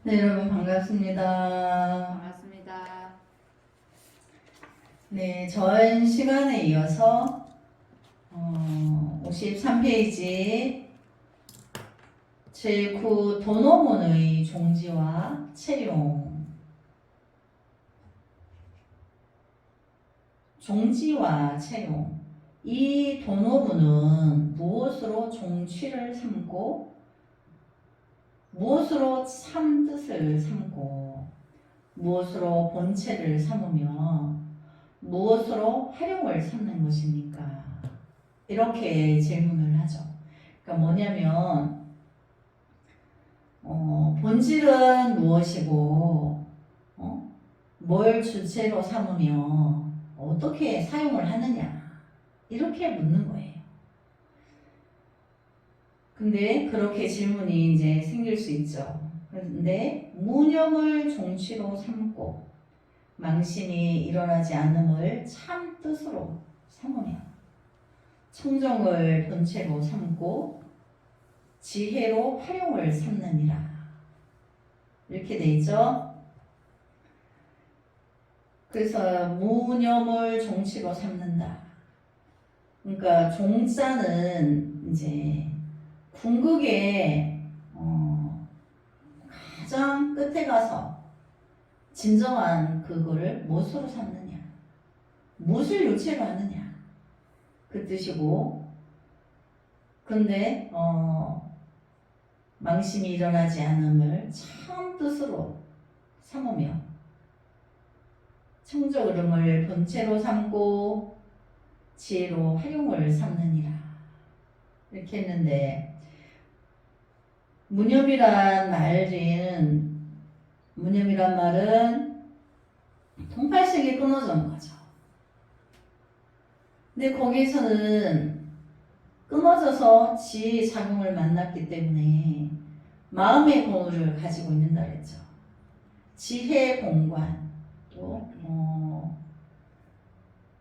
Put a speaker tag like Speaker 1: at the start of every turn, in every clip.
Speaker 1: 네, 여러분 반갑습니다.
Speaker 2: 반갑습니다.
Speaker 1: 네, 전 시간에 이어서 53페이지 제9 도노문의 종지와 채용. 종지와 채용. 이 도노문은 무엇으로 종취를 삼고 무엇으로 참뜻을 삼고 무엇으로 본체를 삼으며 무엇으로 활용을 삼는 것입니까? 이렇게 질문을 하죠. 그러니까 뭐냐면 본질은 무엇이고 뭘 주체로 삼으며 어떻게 사용을 하느냐 이렇게 묻는 거예요. 근데 그렇게 질문이 이제 생길 수 있죠. 그런데 무념을 종취로 삼고 망신이 일어나지 않음을 참 뜻으로 삼으며 청정을 본체로 삼고 지혜로 활용을 삼느니라. 이렇게 돼 있죠. 그래서 무념을 종취로 삼는다. 그러니까 종자는 이제 궁극의 가장 끝에 가서 진정한 그거를 무엇으로 삼느냐, 무엇을 요체로 하느냐 그 뜻이고, 근데 망심이 일어나지 않음을 참 뜻으로 삼으며 청적 흐름을 본체로 삼고 지혜로 활용을 삼느니라 이렇게 했는데, 무념이란 말은 통팔색이 끊어진 거죠. 근데 거기서는 끊어져서 지혜의 작용을 만났기 때문에 마음의 공을 가지고 있는다 그랬죠. 지혜의 공간, 또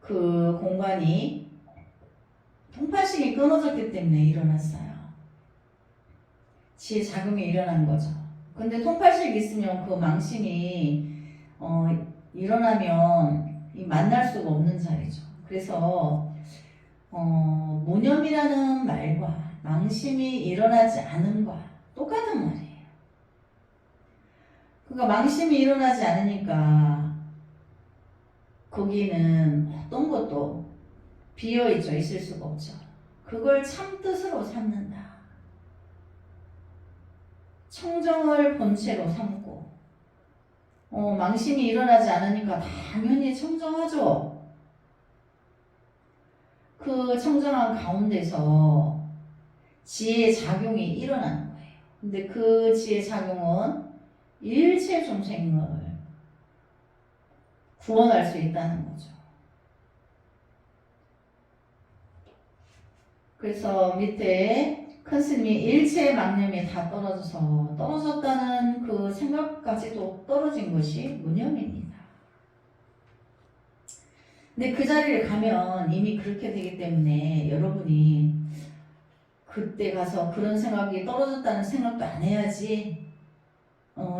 Speaker 1: 그 공간이 통팔색이 끊어졌기 때문에 일어났어요. 지혜 작용이 일어난 거죠. 근데 통팔색이 있으면 그 망심이 일어나면 만날 수가 없는 자리죠. 그래서 무념이라는 말과 망심이 일어나지 않음과 똑같은 말이에요. 그러니까 망심이 일어나지 않으니까 거기는 어떤 것도 비어있죠. 있을 수가 없죠. 그걸 참뜻으로 삼는다. 청정을 본체로 삼고 망심이 일어나지 않으니까 당연히 청정하죠. 그 청정한 가운데서 지혜의 작용이 일어나는 거예요. 근데 그 지혜의 작용은 일체众생을 구원할 수 있다는 거죠. 그래서 밑에 큰 스님이 일체의 망념이 다 떨어졌다는 그 생각까지도 떨어진 것이 무념입니다. 근데 그 자리를 가면 이미 그렇게 되기 때문에 여러분이 그때 가서 그런 생각이 떨어졌다는 생각도 안 해야지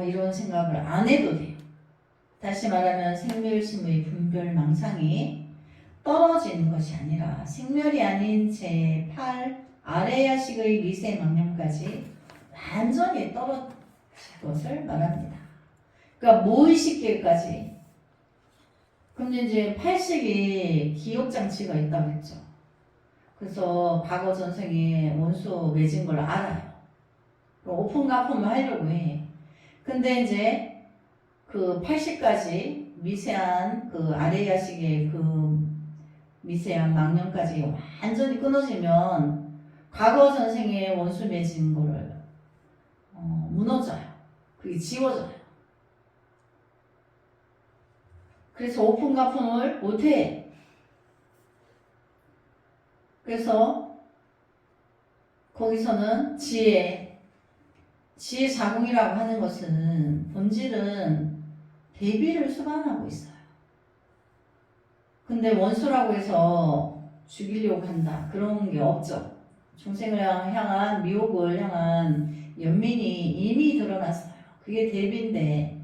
Speaker 1: 이런 생각을 안 해도 돼요. 다시 말하면 생멸심의 분별망상이 떨어진 것이 아니라 생멸이 아닌 제8 아래야식의 미세망념까지 완전히 떨어진 것을 말합니다. 그러니까 무의식계까지. 근데 이제 8식이 기억장치가 있다고 했죠. 그래서 과거 전생에 원수 맺은 걸 알아요. 오픈가품을 하려고 해. 근데 이제 그 80까지 미세한 그 아래야식의 그 미세한 망념까지 완전히 끊어지면 과거 전생에 원수 맺은 거를 무너져요. 그게 지워져요. 그래서 오픈가품을 못해. 그래서 거기서는 지혜 작용이라고 하는 것은 본질은 대비를 수반하고 있어요. 근데 원수라고 해서 죽이려고 한다. 그런 게 없죠. 중생을 향한 미혹을 향한 연민이 이미 드러났어요. 그게 대비인데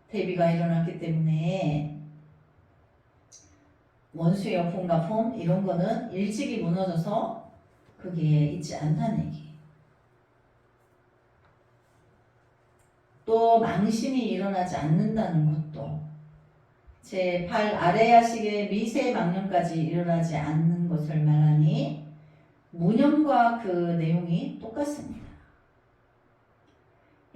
Speaker 1: 대비가 일어났기 때문에 원수의 여품과 폼 이런 거는 일찍이 무너져서 그게 있지 않다는 얘기. 또 망신이 일어나지 않는다는 것도 제 발 아래야식의 미세 망념까지 일어나지 않는 것을 말하니 무념과 그 내용이 똑같습니다.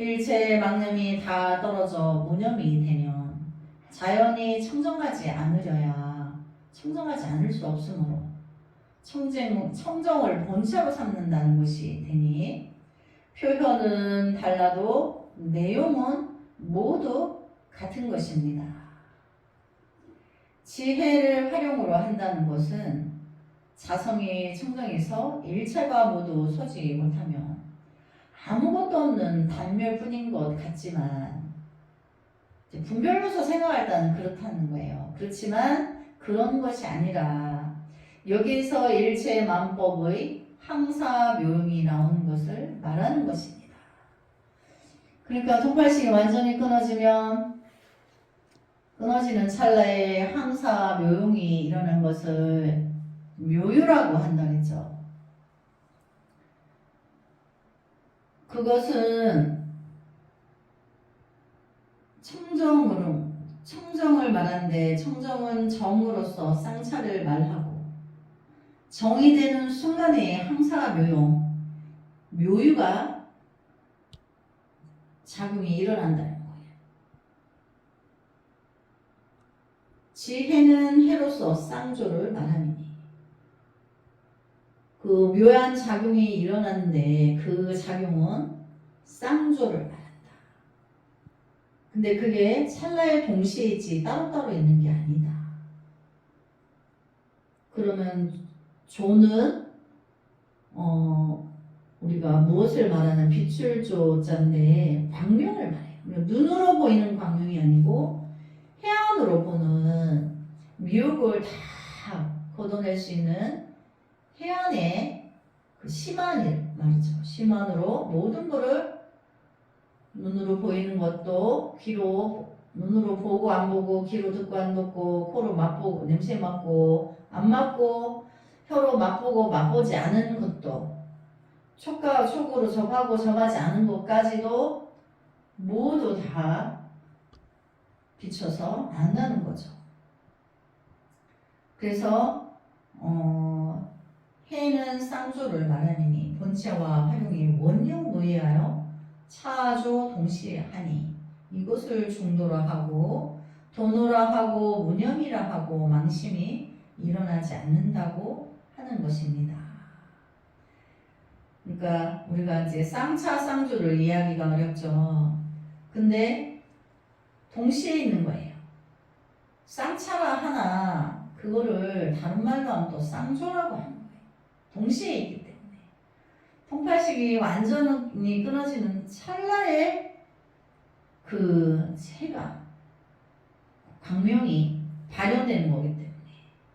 Speaker 1: 일체 망념이 다 떨어져 무념이 되면 자연이 청정하지 않으려야 청정하지 않을 수 없으므로 청정을 본체로 삼는다는 것이 되니 표현은 달라도 내용은 모두 같은 것입니다. 지혜를 활용으로 한다는 것은 자성이 청정해서 일체가 모두 서지 못하면 아무것도 없는 단멸뿐인 것 같지만 분별로서 생각할 때는 그렇다는 거예요. 그렇지만 그런 것이 아니라 여기서 일체 만법의 항사묘용이 나오는 것을 말하는 것입니다. 그러니까 통팔식이 완전히 끊어지는 찰나에 항사묘용이 일어난 것을 묘유라고 한다 그랬죠. 그것은 청정을 말하는데 청정은 정으로서 쌍차를 말하고 정이 되는 순간에 항사묘용, 묘유가 작용이 일어난다는 거예요. 지혜는 해로서 쌍조를 말하니 그 묘한 작용이 일어났는데 그 작용은 쌍조를 말한다. 근데 그게 찰나의 동시에 있지 따로따로 있는 게 아니다. 그러면 조는 우리가 무엇을 말하는 빛출조자인데 광명을 말해요. 눈으로 보이는 광명이 아니고 해안으로 보는 미혹을 다 걷어낼 수 있는 해안의 그 심한을 말이죠. 심한으로 모든 것을 눈으로 보이는 것도 귀로 눈으로 보고 안 보고 귀로 듣고 안 듣고 코로 맛보고 냄새 맡고 안 맡고 혀로 맛보고 맛보지 않은 것도 촉과 촉으로 접하고 접하지 않은 것까지도 모두 다 비춰서 안다는 거죠. 그래서 해는 쌍조를 말하니 본체와 활용이 원용무이하여 차조 동시에 하니 이것을 중도라 하고 도노라 하고 무념이라 하고 망심이 일어나지 않는다고 하는 것입니다. 그러니까 우리가 이제 쌍차 쌍조를 이해하기가 어렵죠. 근데 동시에 있는 거예요. 쌍차라 하나 그거를 다른 말로 하면 또 쌍조라고 하는 거예요. 동시에 있기 때문에 통팔식이 완전히 끊어지는 찰나에 그 해가 광명이 발현되는 거기 때문에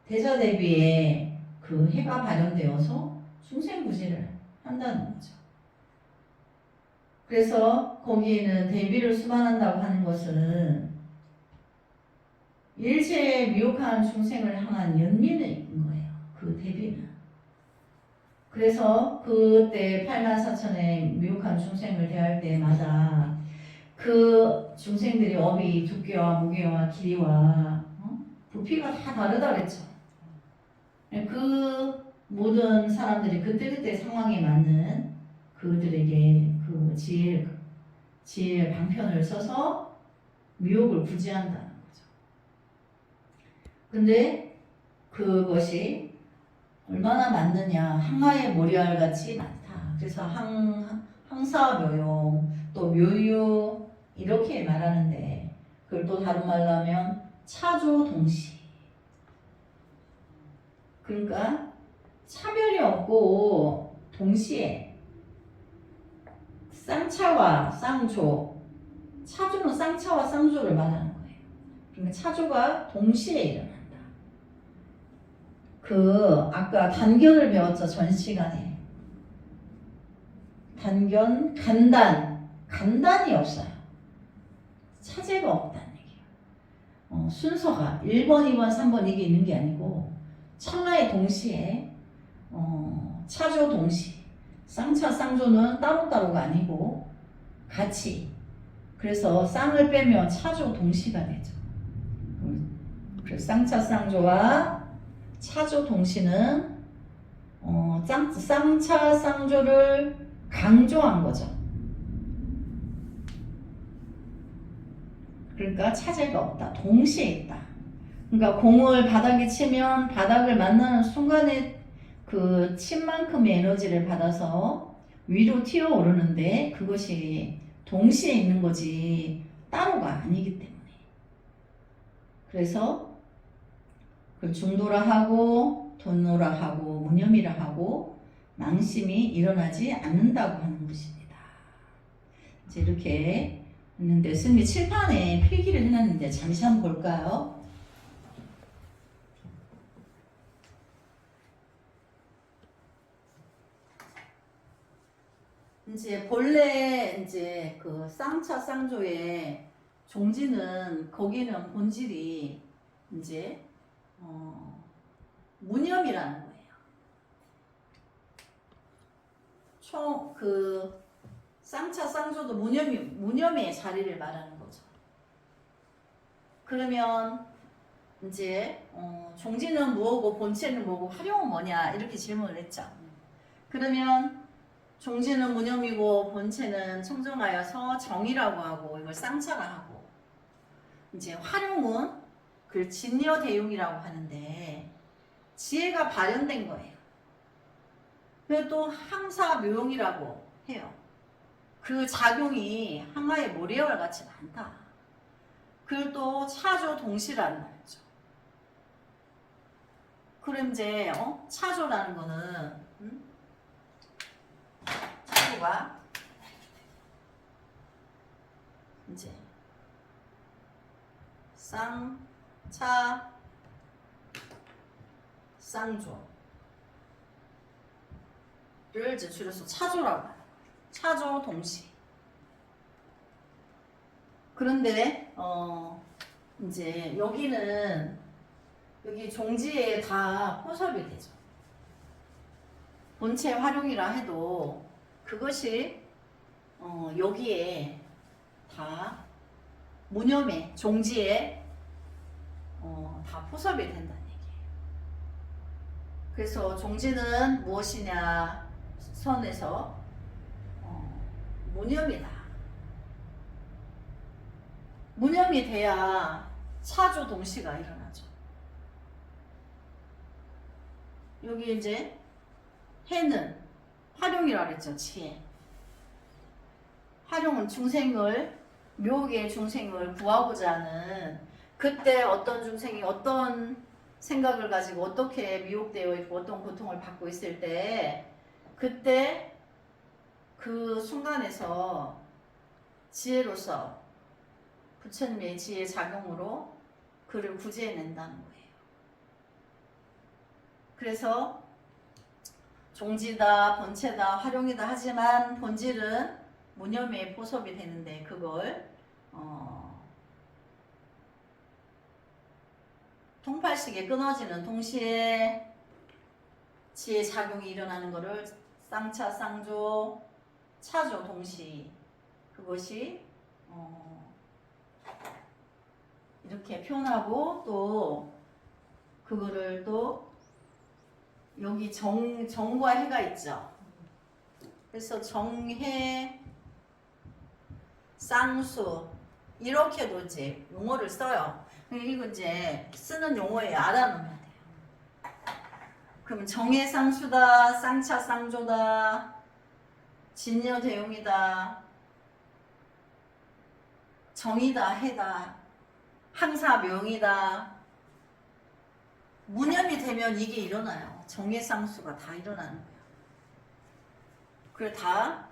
Speaker 1: 대자대비에 그 해가 발현되어서 중생부지를 한다는 거죠. 그래서 거기에는 대비를 수반한다고 하는 것은 일체의 미혹한 중생을 향한 연민인 거예요. 그 대비는. 그래서 그때 84,000의 미혹한 중생을 대할 때마다 그 중생들이 업이 두께와 무게와 길이와 부피가 다 다르다 그랬죠. 그 모든 사람들이 그때그때 상황에 맞는 그들에게 그 지혜의 방편을 써서 미혹을 구제한다는 거죠. 근데 그것이 얼마나 많느냐, 항하의 모리알 같이 많다. 그래서 항사묘용, 또 묘유 이렇게 말하는데 그걸 또 다른 말로 하면 차조동시. 그러니까 차별이 없고 동시에 쌍차와 쌍조, 차조는 쌍차와 쌍조를 말하는 거예요. 그러니까 차조가 동시에 일어난다. 아까 단견을 배웠죠, 전 시간에. 단견, 간단이 없어요. 차제가 없다는 얘기예요. 순서가 1번, 2번, 3번 이게 있는 게 아니고 찰나의 동시에 차조 동시, 쌍차 쌍조는 따로따로가 아니고 같이. 그래서 쌍을 빼면 차조 동시가 되죠. 그래서 쌍차 쌍조와 차조 동시는 쌍차 쌍조를 강조한 거죠. 그러니까 차제가 없다. 동시에 있다. 그러니까 공을 바닥에 치면 바닥을 만나는 순간에 그 침만큼의 에너지를 받아서 위로 튀어오르는데 그것이 동시에 있는 거지 따로가 아니기 때문에. 그래서 그 중도라 하고 돈노라 하고 무념이라 하고 낭심이 일어나지 않는다고 하는 것입니다. 이제 이렇게 했는데 스님이 칠판에 필기를 해놨는데 잠시 한번 볼까요? 이제 본래 이제 그 쌍차 쌍조의 종지는 거기는 본질이 이제 무념이라는 거예요. 총 그 쌍차 쌍조도 무념의 자리를 말하는 거죠. 그러면 이제 종지는 뭐고 본체는 뭐고 활용은 뭐냐 이렇게 질문을 했죠. 그러면 종지는 무념이고 본체는 청정하여서 정이라고 하고 이걸 쌍차라 하고 이제 활용은 그 진여대용이라고 하는데 지혜가 발현된 거예요. 그리고 또 항사묘용이라고 해요. 그 작용이 항아의 모래와 같이 많다. 그리고 또 차조 동시라는 말이죠. 그럼 이제 차조라는 거는 차조가 이제 쌍차 쌍조를 이제 줄여서 차조라고 해요. 차조 동시. 그런데 이제 여기는 여기 종지에 다 포섭이 되죠. 본체 활용이라 해도 그것이 여기에 다 무념에 종지에 다 포섭이 된다는 얘기예요. 그래서 종지는 무엇이냐 선에서 무념이다. 무념이 돼야 차조 동시가 일어나죠. 여기 이제 해는 활용이라고 그랬죠. 지혜. 활용은 중생을 묘계의 중생을 구하고자 하는 그때 어떤 중생이 어떤 생각을 가지고 어떻게 미혹되어 있고 어떤 고통을 받고 있을 때 그때 그 순간에서 지혜로서 부처님의 지혜 작용으로 그를 구제해낸다는 거예요. 그래서 종지다, 본체다, 활용이다 하지만 본질은 무념에 포섭이 되는데 그걸 통팔식에 끊어지는 동시에 지혜 작용이 일어나는 것을 쌍차, 쌍조, 차조 동시 그것이 이렇게 표현하고 또 그거를 또 여기 정과 해가 있죠. 그래서 정해, 쌍수 이렇게도 이제 용어를 써요. 이거 이제 쓰는 용어에 알아놓으면 돼요. 그럼 정해 쌍수다, 쌍차 쌍조다, 진여 대용이다, 정이다 해다, 항사 명이다. 무념이 되면 이게 일어나요. 정해 쌍수가 다 일어나는 거예요. 그래 다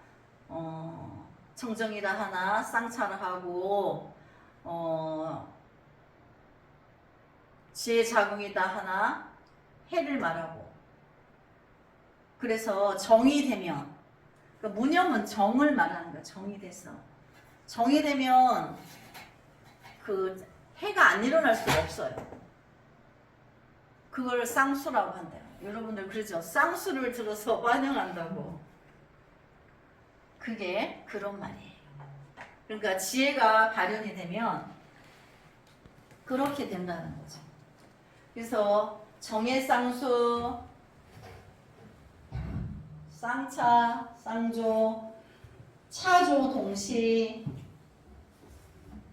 Speaker 1: 청정이라 하나, 쌍차라 하고 지혜 작용이다 하나, 해를 말하고. 그래서 정이 되면 그러니까 무념은 정을 말하는 거야. 정이 돼서 정이 되면 그 해가 안 일어날 수가 없어요. 그걸 쌍수라고 한대요. 여러분들 그러죠? 쌍수를 들어서 환영한다고. 그게 그런 말이에요. 그러니까 지혜가 발현이 되면 그렇게 된다는 거죠. 그래서 정해쌍수, 쌍차, 쌍조, 차조 동시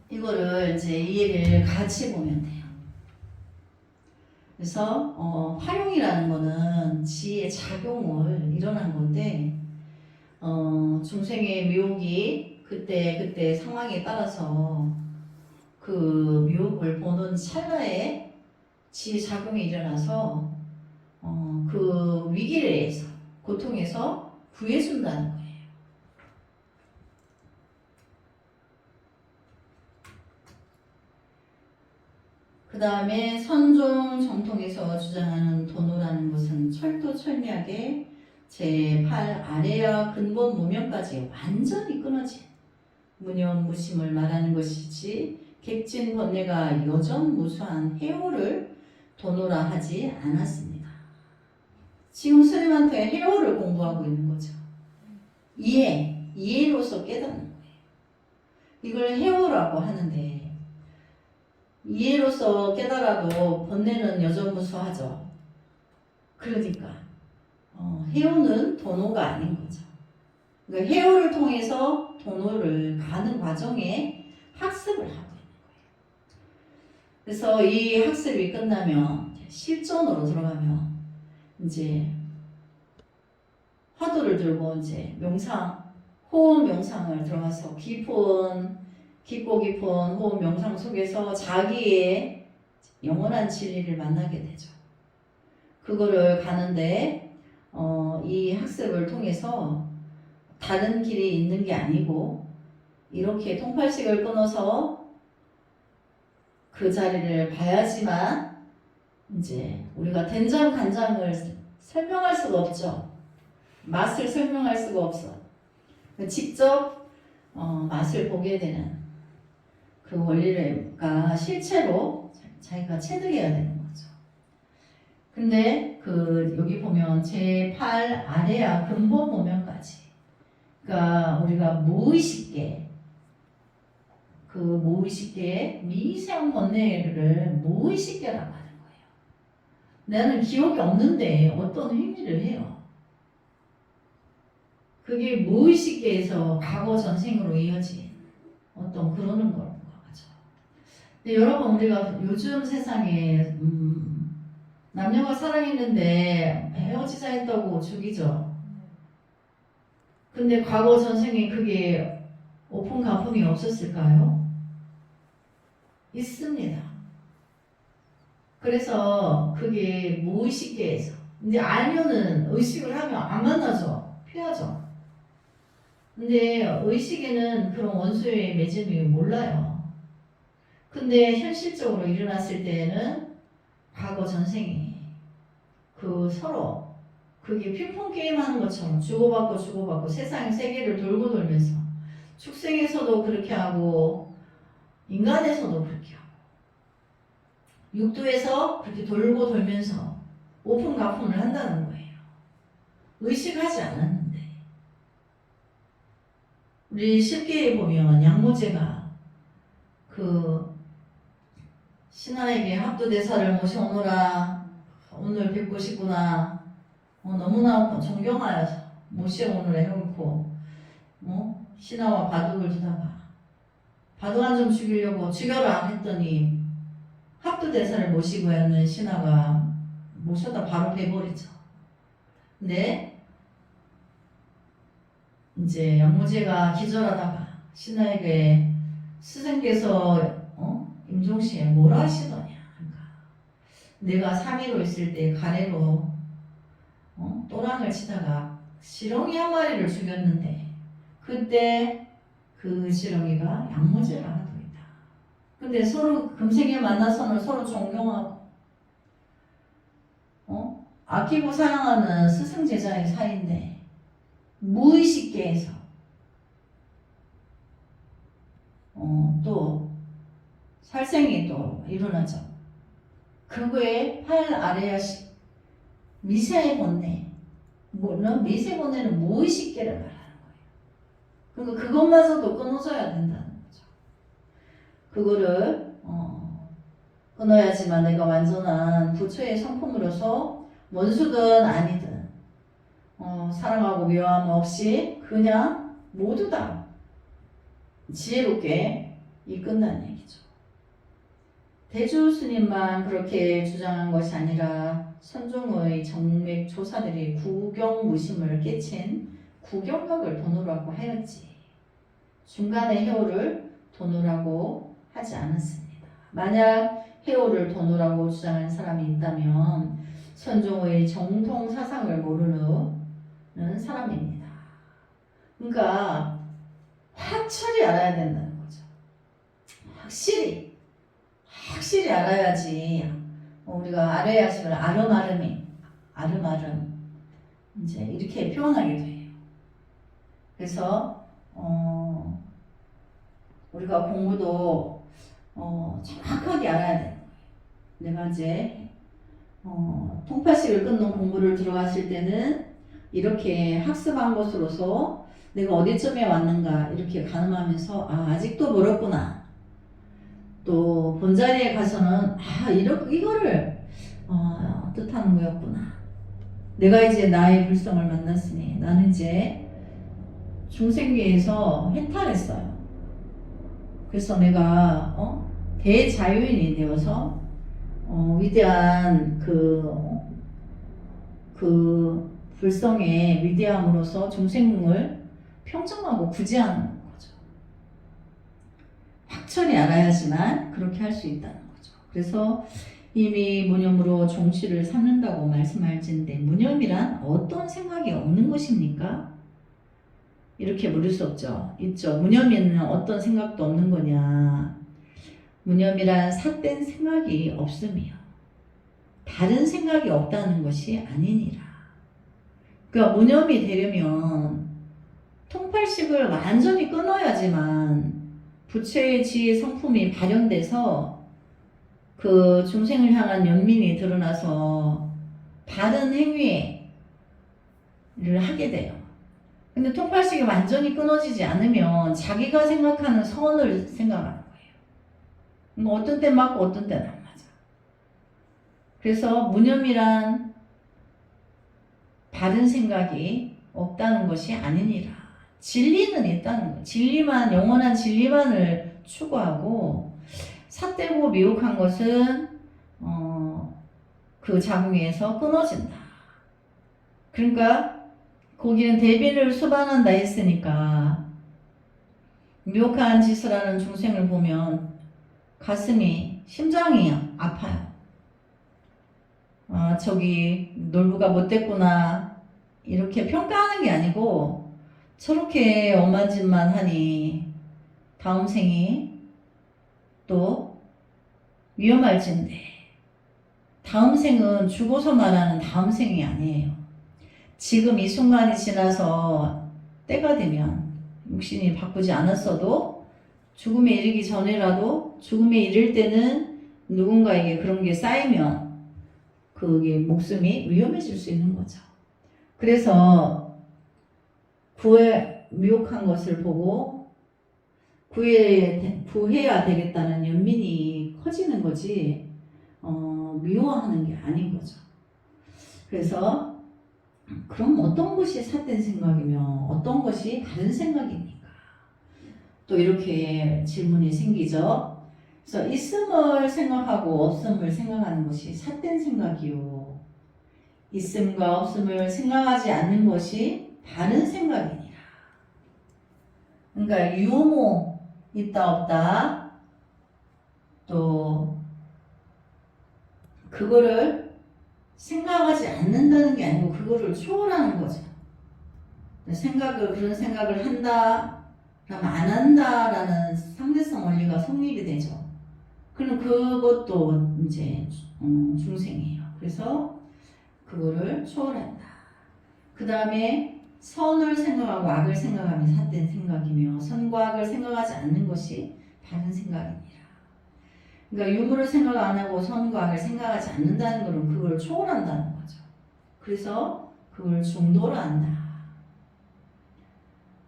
Speaker 1: 이거를 이제 이 얘기를 같이 보면 돼요. 그래서 활용이라는 거는 지의 작용을 일어난 건데 중생의 묘기 그때 상황에 따라서 그 묘을 보는 찰나에 지의 작용이 일어나서 그 위기에서 고통에서 구해준다는 거예요. 그 다음에 선종 정통에서 주장하는 도노라는 것은 철도철미하게 제8 아래와 근본 무명까지 완전히 끊어진 무념무심을 말하는 것이지 객진 번뇌가 여전무수한 해오를 도노라 하지 않았습니다. 지금 스님한테 해오를 공부하고 있는 거죠. 이해로서 깨닫는 거예요. 이걸 해오라고 하는데 이해로서 깨달아도 번뇌는 여전무수하죠. 그러니까 해오는 도노가 아닌 거죠. 그러니까 해오를 통해서 도노를 가는 과정에 학습을 하고 있는 거예요. 그래서 이 학습이 끝나면 실전으로 들어가면 이제 화두를 들고 이제 명상, 호흡 명상을 들어가서 깊고 깊은 호흡 명상 속에서 자기의 영원한 진리를 만나게 되죠. 그거를 가는데 이 학습을 통해서 다른 길이 있는 게 아니고 이렇게 통팔식을 끊어서 그 자리를 봐야지만 이제 우리가 된장 간장을 설명할 수가 없죠. 맛을 설명할 수가 없어. 직접 맛을 보게 되는 그 원리가 실체로 자기가 체득해야 되는 거죠. 근데 여기 보면 제8 아래야 근본 모면까지, 그러니까 우리가 무의식계, 그 무의식계의 미세한 번뇌를 무의식계라고 하는 거예요. 나는 기억이 없는데 어떤 행위를 해요. 그게 무의식계에서 과거 전생으로 이어진 어떤 그러는 걸 거죠. 근데 여러분 우리가 요즘 세상에 남녀가 사랑했는데 헤어지자 했다고 죽이죠. 근데 과거 전생에 그게 오픈 가품이 없었을까요? 있습니다. 그래서 그게 무의식계에서, 근데 알면은 의식을 하면 안 만나죠. 피하죠. 근데 의식에는 그런 원수의 맺음이 몰라요. 근데 현실적으로 일어났을 때는 과거 전생이 서로 그게 핑퐁 게임 하는 것처럼 주고받고 세상 세계를 돌고 돌면서 축생에서도 그렇게 하고 인간에서도 그렇게 하고 육도에서 그렇게 돌고 돌면서 오픈 가품을 한다는 거예요. 의식하지 않았는데. 우리 십계에 보면 양모제가 신하에게 합두대사를 모셔오너라, 오늘 뵙고 싶구나, 너무나 존경하여서 모셔오느라 해놓고 신하와 바둑을 두다가 바둑 한 점 죽이려고 죽여라 안 했더니 합두대사를 모시고 있는 신하가 모셔다 바로 베버리죠. 근데 이제 양모제가 기절하다가 신하에게 스승께서 임종시에 뭐라 하시더냐. 그러니까 내가 3위로 있을 때 가래로 또랑을 치다가 지렁이 한 마리를 죽였는데 그때 그 지렁이가 양모제라 하더이다. 근데 서로 금생에 만나서는 서로 존경하고 아끼고 사랑하는 스승 제자의 사이인데 무의식계에서 또 살생이 또 일어나죠. 그거에 팔 아래야 미세의 번뇌. 미세 번뇌는 무의식계를 말하는 거예요. 그러니까 그것마저도 끊어져야 된다는 거죠. 그거를 끊어야지만 내가 완전한 부처의 성품으로서 원수든 아니든 사랑하고 미워함 없이 그냥 모두 다 지혜롭게 이끈다는 얘기죠. 대주 스님만 그렇게 주장한 것이 아니라 선종의 정맥 조사들이 구경무심을 깨친 구경각을 도노라고 하였지 중간에 해오를 도노라고 하지 않았습니다. 만약 해오를 도노라고 주장하는 사람이 있다면 선종의 정통 사상을 모르는 사람입니다. 그러니까 확철이 알아야 된다는 거죠. 확실히 알아야지 우리가 아래야식을 아름아름 이제 이렇게 표현하게 돼요. 그래서 우리가 공부도 정확하게 알아야 돼요. 내가 이제 통파식을 끊는 공부를 들어갔을 때는 이렇게 학습한 것으로서 내가 어디쯤에 왔는가 이렇게 가늠하면서 아직도 멀었구나. 또 본자리에 가서는 이거를 뜻하는 거였구나. 내가 이제 나의 불성을 만났으니 나는 이제 중생계에서 해탈했어요. 그래서 내가 대자유인이 되어서 위대한 그 불성의 위대함으로서 중생을 평정하고 구제하는 거죠. 확철이 알아야지만 그렇게 할 수 있다는 거죠. 그래서 이미 무념으로 종취를 삼는다고 말씀할진데 무념이란 어떤 생각이 없는 것입니까? 이렇게 물을 수 없죠. 있죠. 무념에는 어떤 생각도 없는 거냐. 무념이란 삿된 생각이 없으며 다른 생각이 없다는 것이 아니니라. 그러니까 무념이 되려면 통팔식을 완전히 끊어야지만 부처의 지혜 성품이 발현돼서 그 중생을 향한 연민이 드러나서 바른 행위를 하게 돼요. 근데 통팔식이 완전히 끊어지지 않으면 자기가 생각하는 선을 생각하는 거예요. 어떤 때 맞고 어떤 때는 안 맞아. 그래서 무념이란 바른 생각이 없다는 것이 아니니라. 진리는 있다는 거예요. 진리만, 영원한 진리만을 추구하고 삿되고 미혹한 것은 그 자궁에서 끊어진다. 그러니까 거기는 대비를 수반한다 했으니까 미혹한 짓을 하는 중생을 보면 가슴이, 심장이 아파요. 저기 놀부가 못됐구나 이렇게 평가하는 게 아니고 저렇게 엄한 짓만 하니 다음 생이 또 위험할진데 다음 생은 죽어서 말하는 다음 생이 아니에요. 지금 이 순간이 지나서 때가 되면 육신이 바꾸지 않았어도 죽음에 이르기 전에라도 죽음에 이를 때는 누군가에게 그런 게 쌓이면 그게 목숨이 위험해질 수 있는 거죠. 그래서 미혹한 것을 보고 구해야 되겠다는 연민이 커지는 거지 미워하는 게 아닌 거죠. 그래서 그럼 어떤 것이 삿된 생각이며 어떤 것이 다른 생각입니까? 또 이렇게 질문이 생기죠. 그래서 있음을 생각하고 없음을 생각하는 것이 삿된 생각이요. 있음과 없음을 생각하지 않는 것이 다른 생각이니라. 그러니까 유무 있다 없다 또 그거를 생각하지 않는다는 게 아니고 그거를 초월하는 거죠. 그런 생각을 한다 그러면 안 한다라는 상대성 원리가 성립이 되죠. 그럼 그것도 이제 중생이에요. 그래서 그거를 초월한다. 그 다음에 선을 생각하고 악을 생각하면 삿된 생각이며 선과 악을 생각하지 않는 것이 바른 생각이니라. 그러니까 유무를 생각 안 하고 선과 악을 생각하지 않는다는 것은 그걸 초월한다는 거죠. 그래서 그걸 중도로 한다.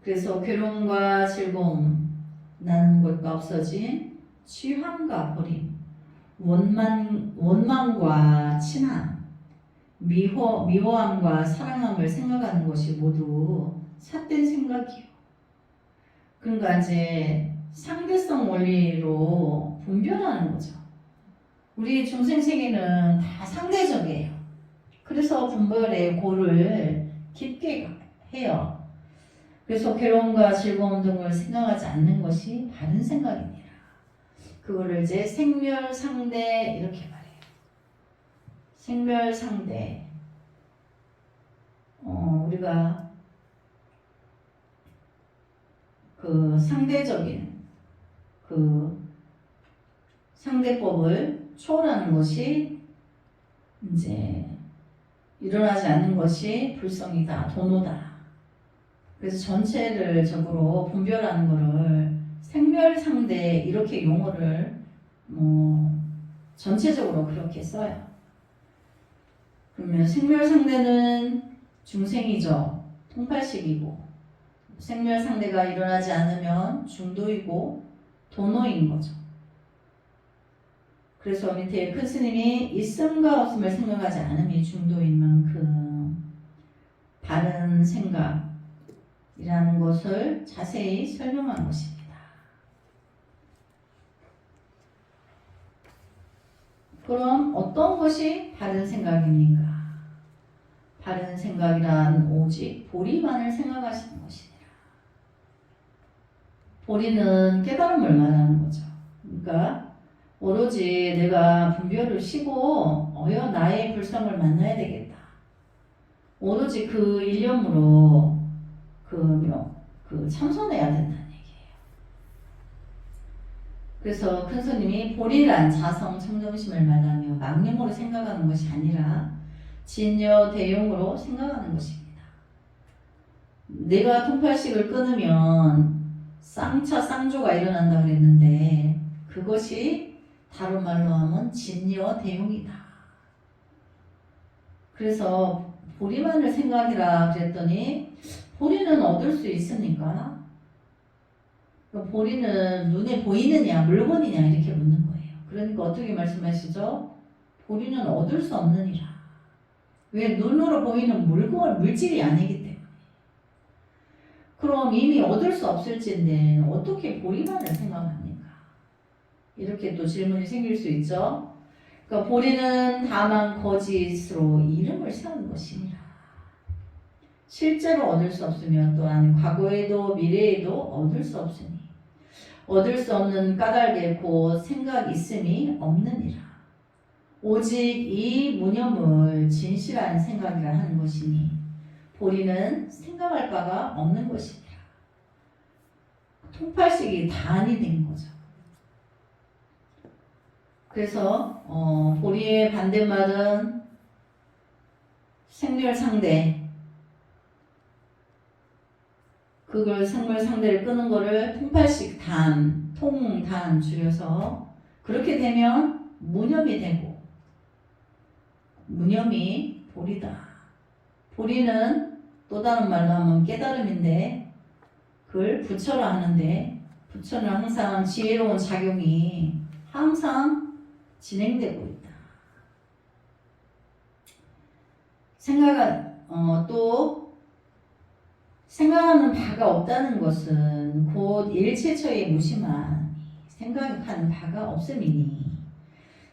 Speaker 1: 그래서 괴로움과 즐거움, 나는 것과 없어진 취함과 버림, 원망과 친함, 미워함과 사랑함을 생각하는 것이 모두 삿된 생각이요. 그러니까 이제 상대성 원리로 분별하는 거죠. 우리 중생 세계는 다 상대적이에요. 그래서 분별의 고를 깊게 해요. 그래서 괴로움과 즐거움 등을 생각하지 않는 것이 바른 생각입니다. 그거를 이제 생멸상대 이렇게 말해요. 생멸상대. 우리가 그 상대적인 그 상대법을 초월하는 것이 이제 일어나지 않는 것이 불성이다, 도노다. 그래서 전체를 적으로 분별하는 것을 생멸상대 이렇게 용어를 전체적으로 그렇게 써요. 그러면 생멸상대는 중생이죠. 통팔식이고 생멸상대가 일어나지 않으면 중도이고 도노인 거죠. 그래서 밑에 큰 스님이 있음과 없음을 생각하지 않음이 중도인 만큼 바른 생각이라는 것을 자세히 설명한 것입니다. 그럼 어떤 것이 바른 생각입니까? 바른 생각이란 오직 보리만을 생각하시는 것이니라. 보리는 깨달음을 말하는 거죠. 그러니까 오로지 내가 분별을 쉬고 나의 불성을 만나야 되겠다. 오로지 그 일념으로 참선해야 된다는 얘기예요. 그래서 큰 스님이 보리란 자성 청정심을 말하며 망념으로 생각하는 것이 아니라 진여 대용으로 생각하는 것입니다. 내가 통팔식을 끊으면 쌍조가 일어난다고 그랬는데 그것이 다른 말로 하면 진여 대용이다. 그래서 보리만을 생각해라 그랬더니 보리는 얻을 수 있습니까? 보리는 눈에 보이느냐 물건이냐 이렇게 묻는 거예요. 그러니까 어떻게 말씀하시죠? 보리는 얻을 수 없느니라. 왜? 눈으로 보이는 물질이 아니기 때문에. 그럼 이미 얻을 수 없을진데 어떻게 보리만을 생각합니까? 이렇게 또 질문이 생길 수 있죠. 그러니까 보리는 다만 거짓으로 이름을 세운 것이니라. 실제로 얻을 수 없으며 또한 과거에도 미래에도 얻을 수 없으니 얻을 수 없는 까닭에 곧 생각 있음이 없느니라. 오직 이 무념을 진실한 생각이라 하는 것이니 보리는 생각할 바가 없는 것이니라. 통팔식이 단이 된 거죠. 그래서 보리의 반대말은 생멸상대. 그걸 생멸상대를 끄는 거를 통팔식 통단 줄여서 그렇게 되면 무념이 되고 무념이 보리다. 보리는 또 다른 말로 하면 깨달음인데 그걸 부처라 하는데 부처는 항상 지혜로운 작용이 항상 진행되고 있다. 또 생각하는 바가 없다는 것은 곧 일체처의 무심한 생각하는 바가 없음이니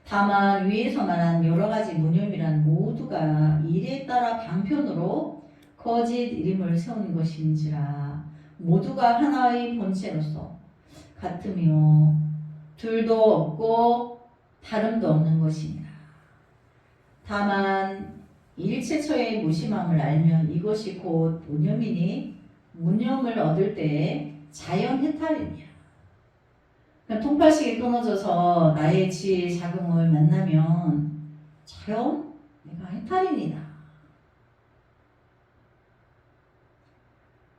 Speaker 1: 다만 위에서 말한 여러 가지 무념이란 모두가 일에 따라 방편으로 거짓 이름을 세우는 것인지라 모두가 하나의 본체로서 같으며 둘도 없고 다름도 없는 것이니라. 다만 일체처의 무심함을 알면 이것이 곧 무념이니 무념을 얻을 때에 자연 해탈이니라. 그러니까 통팔식이 끊어져서 나의 지혜 자금을 만나면 자연 내가 해탈이니다.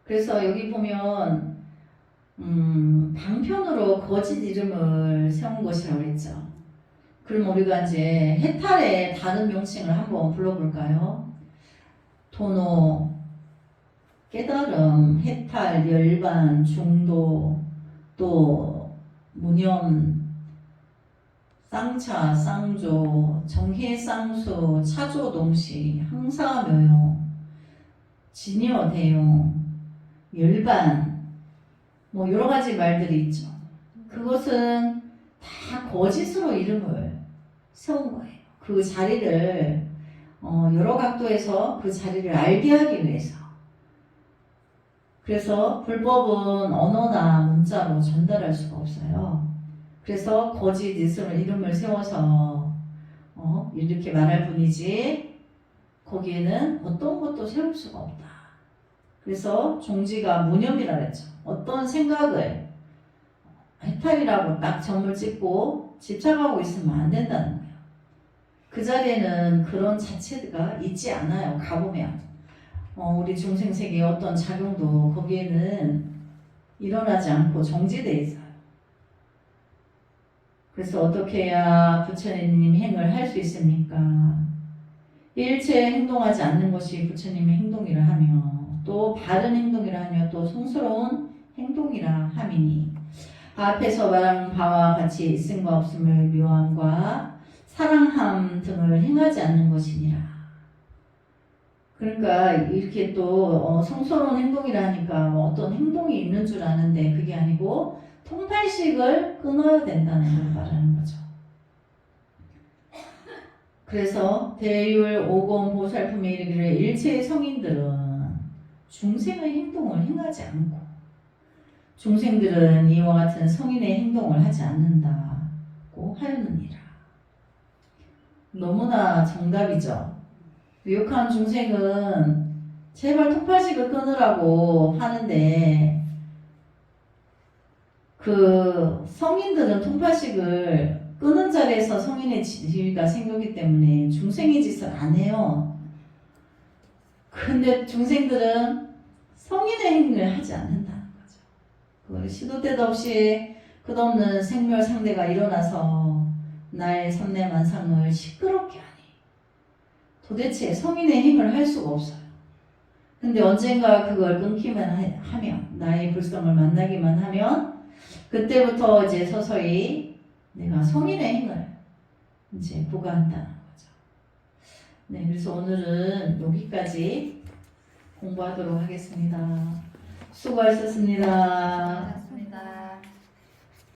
Speaker 1: 그래서 여기 보면 방편으로 거짓 이름을 세운 것이라고 했죠. 그럼 우리가 이제 해탈의 다른 명칭을 한번 불러볼까요? 도노, 깨달음, 해탈, 열반, 중도, 또 무념, 쌍차, 쌍조, 정해, 쌍수, 차조, 동시, 항사, 묘용, 진여, 대용, 열반, 뭐 여러 가지 말들이 있죠. 그것은 다 거짓으로 이름을 세운 거예요. 그 자리를 여러 각도에서 그 자리를 알게 하기 위해서. 그래서 불법은 언어나 문자로 전달할 수가 없어요. 그래서 거짓 이름을 세워서 이렇게 말할 뿐이지 거기에는 어떤 것도 세울 수가 없다. 그래서 종지가 무념이라 그랬죠. 어떤 생각을 해탈이라고 딱 점을 찍고 집착하고 있으면 안 된다는 거예요. 그 자리에는 그런 자체가 있지 않아요. 가보면 우리 중생세계의 어떤 작용도 거기에는 일어나지 않고 정지되어 있어요. 그래서 어떻게 해야 부처님 행을 할 수 있습니까? 일체 행동하지 않는 것이 부처님의 행동이라 하며 또 바른 행동이라 하며 또 성스러운 행동이라 함이니 앞에서 말한 바와 같이 있음과 없음을 묘함과 사랑함 등을 행하지 않는 것이니라. 그러니까 이렇게 또 성스러운 행동이라 하니까 어떤 행동이 있는 줄 아는데 그게 아니고 통팔식을 끊어야 된다는 걸 말하는 거죠. 그래서 대율 오공 보살품에 이르기를 일체의 성인들은 중생의 행동을 행하지 않고 중생들은 이와 같은 성인의 행동을 하지 않는다고 하였느니라. 너무나 정답이죠. 유혹한 중생은 제발 통팔식을 끊으라고 하는데 그 성인들은 통팔식을 끊은 자리에서 성인의 지위가 생기기 때문에 중생의 짓을 안 해요. 근데 중생들은 성인의 행위를 하지 않는다는 거죠. 그걸 시도 때도 없이 끝없는 생멸상대가 일어나서 나의 삼내만상을 시끄럽게 하니 도대체 성인의 행을 할 수가 없어요. 근데 언젠가 그걸 끊기만 하면 나의 불성을 만나기만 하면 그때부터 이제 서서히 내가 성인의 행을 이제 부과한다는 거죠. 네, 그래서 오늘은 여기까지 공부하도록 하겠습니다. 수고하셨습니다.